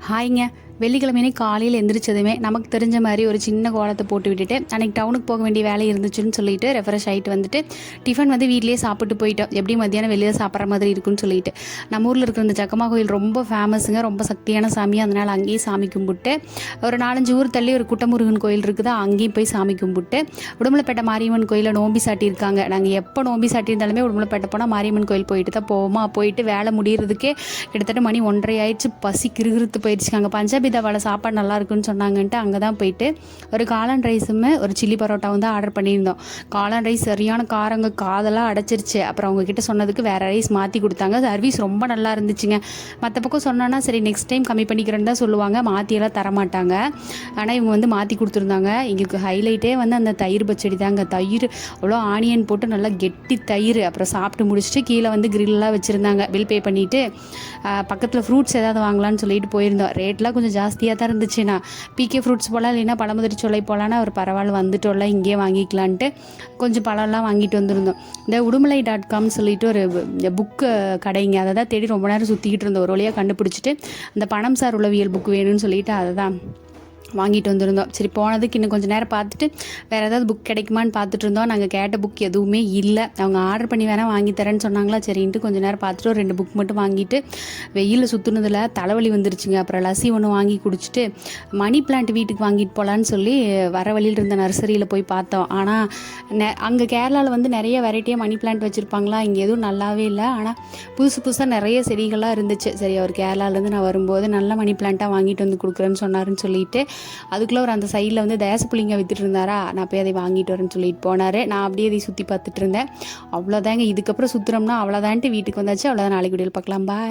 ஹாய்ங்க. வெள்ளிக்கிழமையே காலையில் எந்திரிச்சதுமே நமக்கு தெரிஞ்ச மாதிரி ஒரு சின்ன கோலத்தை போட்டு விட்டுட்டு அன்றைக்கி டவுனுக்கு போக வேண்டிய வேலை இருந்துச்சுன்னு சொல்லிட்டு ரெஃப்ரெஷ் ஆகிட்டு வந்துட்டு டிஃபன் வீட்டிலேயே சாப்பிட்டு போயிட்டோம். எப்படி மத்தியானம் வெளியே சாப்பிட்ற மாதிரி இருக்குன்னு சொல்லிட்டு நம்ம ஊரில் இருக்கிற இந்த ஜக்கம்மா கோயில் ரொம்ப ஃபேமஸுங்க, ரொம்ப சக்தியான சாமி. அதனால் அங்கேயும் சாமி கும்பிட்டு ஒரு 4-5 ஊர் தள்ளி ஒரு குட்டமுருகன் கோயில் இருக்குது, அங்கேயும் போய் சாமி கும்பிட்டு உடுமலைப்பேட்டை மாரியம்மன் கோயிலில் நோம்பி சாட்டியிருக்காங்க. நாங்கள் எப்போ நோம்பி சாட்டியிருந்தாலுமே உடுமலைப்பேட்டை போனால் மாரியம்மன் கோயில் போயிட்டு தான் போவோமா. போயிட்டு வேலை முடிகிறதுக்கே கிட்டத்தட்ட மணி 1:30 ஆயிடுச்சு. பசி கிருகிருத்து போயிடுச்சுக்காங்க. பஞ்சாபி தாவால சாப்பாடு நல்லா இருக்குன்னு சொன்னாங்கன்ட்டு அங்கே தான் போயிட்டு ஒரு காளான் ரைஸுமே ஒரு சில்லி பரோட்டாவும் தான் ஆர்டர் பண்ணியிருந்தோம். காளான் ரைஸ் சரியான காரங்க, காதெல்லாம் அடைச்சிருச்சு. அப்புறம் அவங்கக்கிட்ட சொன்னதுக்கு வேறு ரைஸ் மாற்றி கொடுத்தாங்க. சர்வீஸ் ரொம்ப நல்லா இருந்துச்சுங்க. மற்ற பக்கம் சொன்னோன்னா சரி நெக்ஸ்ட் டைம் கம்மி பண்ணிக்கிறேன்னு தான் சொல்லுவாங்க, மாற்றியெல்லாம் தரமாட்டாங்க. ஆனால் இவங்க மாற்றி கொடுத்துருந்தாங்க. எங்களுக்கு ஹைலைட்டே அந்த தயிர் பச்சடி தாங்க. தயிர் அவ்வளோ ஆனியன் போட்டு நல்லா கெட்டி தயிர். அப்புறம் சாப்பிட்டு முடிச்சுட்டு கீழே கிரில்லாம் வச்சுருந்தாங்க. பில் பே பண்ணிவிட்டு பக்கத்தில் ஃப்ரூட்ஸ் ஏதாவது வாங்கலான்னு சொல்லிட்டு போயிருந்தோம். ரேட்லாம் கொஞ்சம் ஜாஸ்தியாக தான் இருந்துச்சுண்ணா. பிகே ஃப்ரூட்ஸ் போகலாம், இல்லைன்னா பழமுதிரி சோலை போகலான்னா ஒரு பரவாயில்ல வந்துட்டோம்ல இங்கேயே வாங்கிக்கலான்ட்டு கொஞ்சம் பழம்லாம் வாங்கிட்டு வந்திருந்தோம். இந்த udumalai.com சொல்லிட்டு ஒரு புக்கு கடைங்க, அதை தான் தேடி ரொம்ப நேரம் சுற்றிக்கிட்டு இருந்தோம். ஒரு வழியாக கண்டுபிடிச்சிட்டு அந்த பணம் சார் உளவியல் புக் வேணும்னு சொல்லிட்டு அதை தான் வாங்கிட்டு வந்திருந்தோம். சரி போனதுக்கு இன்னும் கொஞ்சம் நேரம் பார்த்துட்டு வேறு ஏதாவது புக் கிடைக்குமான்னு பார்த்துட்டு இருந்தோம். நாங்கள் கேட்ட புக் எதுவுமே இல்லை. அவங்க ஆர்டர் பண்ணி வேணால் வாங்கி தரேன்னு சொன்னாங்களா, சரின்ட்டு கொஞ்சம் நேரம் பார்த்துட்டு ஒரு 2 புக் மட்டும் வாங்கிட்டு வெயிலில் சுற்றுனதில் தலைவலி வந்துருச்சுங்க. அப்புறம் லஸ்ஸி ஒன்று வாங்கி குடிச்சிட்டு மணி பிளான்ட் வீட்டுக்கு வாங்கிட்டு போகலான்னு சொல்லி வர வழியில் இருந்த நர்சரியில் போய் பார்த்தோம். ஆனால் அங்கே கேரளாவில் நிறைய வெரைட்டியாக மணி பிளான்ட் வச்சுருப்பாங்களா, இங்கே எதுவும் நல்லாவே இல்லை. ஆனால் புதுசாக நிறைய செடிகளாக இருந்துச்சு. சரி அவர் கேரளாவிலேருந்து நான் வரும்போது நல்ல மணி பிளான்ட்டாக வாங்கிட்டு வந்து கொடுக்குறேன்னு சொன்னாருன்னு சொல்லிட்டு அதுக்குள்ளே ஒரு அந்த சைடில் தேசப்புளிங்க வித்துட்டு இருந்தாரா, நான் போய் அதை வாங்கிட்டு வரேன்னு சொல்லிட்டு போனார். நான் அப்படியே அதை சுற்றி பார்த்துட்டு இருந்தேன். அவ்வளோதாங்க. இதுக்கப்புறம் சுற்றுறோம்னா அவ்வளோதான்ட்டு வீட்டுக்கு வந்தாச்சு. அவ்வளோதான். நாளைக்கு வீடியோவில் பார்க்கலாம். பாய்.